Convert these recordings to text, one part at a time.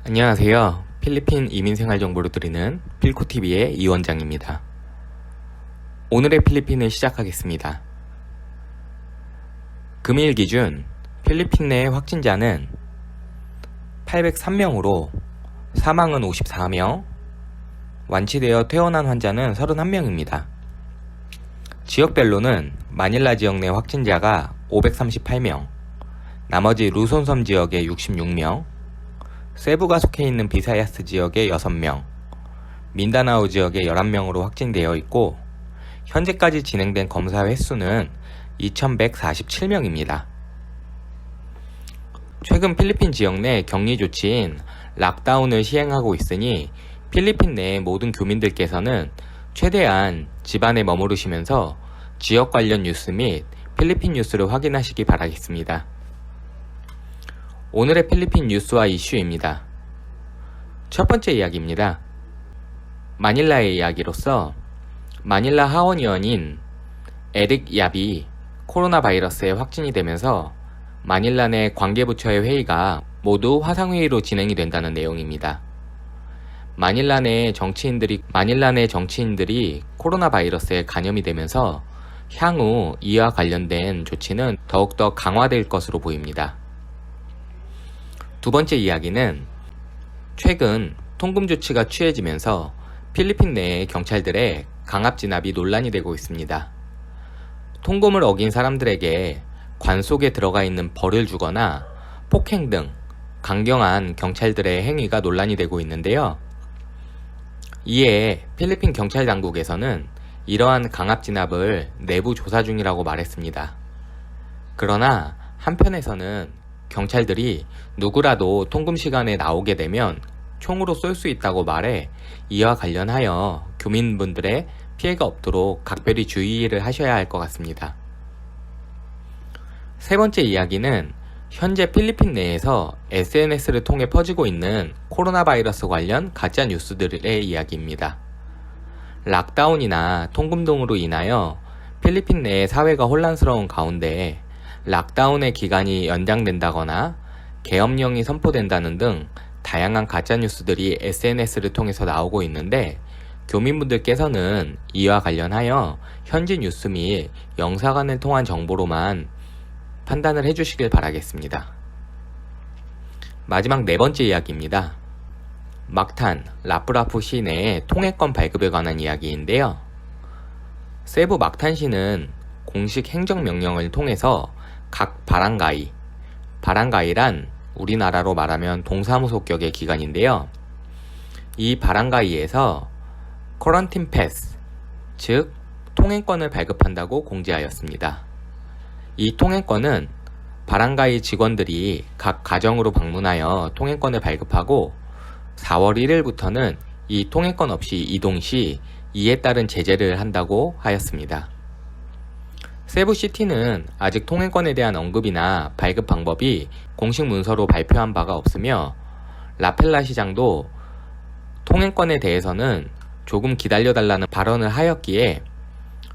안녕하세요. 필리핀 이민생활 정보를 드리는 필코TV의 이원장입니다. 오늘의 필리핀을 시작하겠습니다. 금일 기준 필리핀 내 확진자는 803명으로 사망은 54명, 완치되어 퇴원한 환자는 31명입니다. 지역별로는 마닐라 지역 내 확진자가 538명, 나머지 루손섬 지역에 66명, 세부가 속해 있는 비사야스 지역에 6명, 민다나오 지역에 11명으로 확진되어 있고 현재까지 진행된 검사 횟수는 2147명입니다. 최근 필리핀 지역 내 격리 조치인 락다운을 시행하고 있으니 필리핀 내 모든 교민들께서는 최대한 집안에 머무르시면서 지역 관련 뉴스 및 필리핀 뉴스를 확인하시기 바라겠습니다. 오늘의 필리핀 뉴스와 이슈입니다. 첫 번째 이야기입니다. 마닐라의 이야기로서 마닐라 하원의원인 에릭 얍이 코로나 바이러스에 확진이 되면서 마닐라 내 관계부처의 회의가 모두 화상회의로 진행이 된다는 내용입니다. 마닐라 내 정치인들이 코로나 바이러스에 감염이 되면서 향후 이와 관련된 조치는 더욱더 강화될 것으로 보입니다. 두 번째 이야기는 최근 통금 조치가 취해지면서 필리핀 내 경찰들의 강압 진압이 논란이 되고 있습니다. 통금을 어긴 사람들에게 관 속에 들어가 있는 벌을 주거나 폭행 등 강경한 경찰들의 행위가 논란이 되고 있는데요. 이에 필리핀 경찰 당국에서는 이러한 강압 진압을 내부 조사 중이라고 말했습니다. 그러나 한편에서는 경찰들이 누구라도 통금 시간에 나오게 되면 총으로 쏠 수 있다고 말해 이와 관련하여 교민분들의 피해가 없도록 각별히 주의를 하셔야 할 것 같습니다. 세 번째 이야기는 현재 필리핀 내에서 SNS를 통해 퍼지고 있는 코로나 바이러스 관련 가짜 뉴스들의 이야기입니다. 락다운이나 통금 등으로 인하여 필리핀 내 사회가 혼란스러운 가운데 락다운의 기간이 연장된다거나 계엄령이 선포된다는 등 다양한 가짜뉴스들이 SNS를 통해서 나오고 있는데 교민분들께서는 이와 관련하여 현지 뉴스 및 영사관을 통한 정보로만 판단을 해주시길 바라겠습니다. 마지막 네 번째 이야기입니다. 막탄, 라프라프 시 내의 통행권 발급에 관한 이야기인데요. 세부 막탄시는 공식 행정명령을 통해서 각 바랑가이란 우리나라로 말하면 동사무소격의 기관인데요. 이 바랑가이에서 커런틴 패스, 즉 통행권을 발급한다고 공지하였습니다. 이 통행권은 바랑가이 직원들이 각 가정으로 방문하여 통행권을 발급하고 4월 1일부터는 이 통행권 없이 이동 시 이에 따른 제재를 한다고 하였습니다. 세부시티는 아직 통행권에 대한 언급이나 발급 방법이 공식 문서로 발표한 바가 없으며 라펠라 시장도 통행권에 대해서는 조금 기다려달라는 발언을 하였기에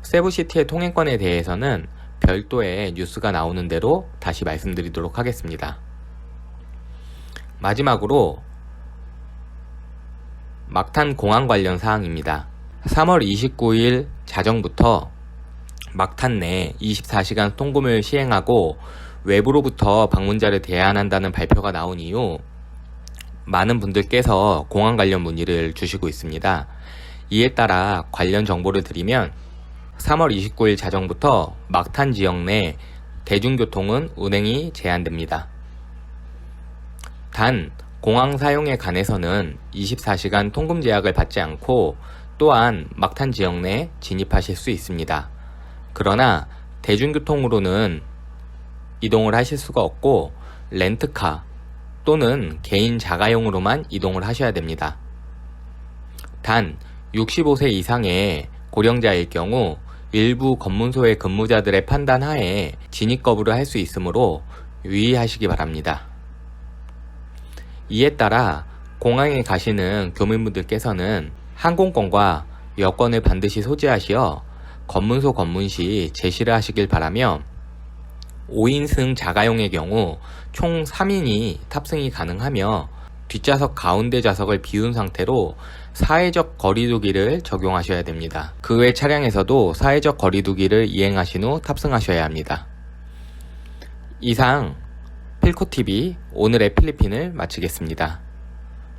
세부시티의 통행권에 대해서는 별도의 뉴스가 나오는 대로 다시 말씀드리도록 하겠습니다. 마지막으로 막탄 공항 관련 사항입니다. 3월 29일 자정부터 막탄 내 24시간 통금을 시행하고 외부로부터 방문자를 대안한다는 발표가 나온 이후 많은 분들께서 공항 관련 문의를 주시고 있습니다. 이에 따라 관련 정보를 드리면 3월 29일 자정부터 막탄 지역 내 대중교통은 운행이 제한됩니다. 단 공항 사용에 관해서는 24시간 통금 제약을 받지 않고 또한 막탄 지역 내 진입하실 수 있습니다. 그러나 대중교통으로는 이동을 하실 수가 없고 렌트카 또는 개인 자가용으로만 이동을 하셔야 됩니다. 단 65세 이상의 고령자일 경우 일부 검문소의 근무자들의 판단하에 진입 거부를 할 수 있으므로 유의하시기 바랍니다. 이에 따라 공항에 가시는 교민분들께서는 항공권과 여권을 반드시 소지하시어 검문소 검문 시 제시를 하시길 바라며 5인승 자가용의 경우 총 3인이 탑승이 가능하며 뒷좌석 가운데 좌석을 비운 상태로 사회적 거리두기를 적용하셔야 됩니다. 그 외 차량에서도 사회적 거리두기를 이행하신 후 탑승하셔야 합니다. 이상 필코TV 오늘의 필리핀을 마치겠습니다.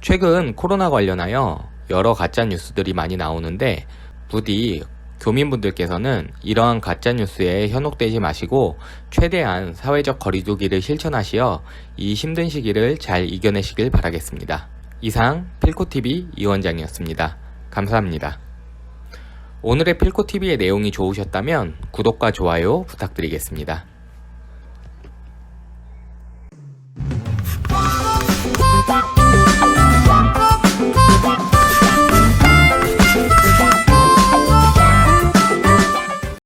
최근 코로나 관련하여 여러 가짜 뉴스들이 많이 나오는데 부디 교민분들께서는 이러한 가짜 뉴스에 현혹되지 마시고 최대한 사회적 거리두기를 실천하시어 이 힘든 시기를 잘 이겨내시길 바라겠습니다. 이상 필코TV 이원장이었습니다. 감사합니다. 오늘의 필코TV의 내용이 좋으셨다면 구독과 좋아요 부탁드리겠습니다.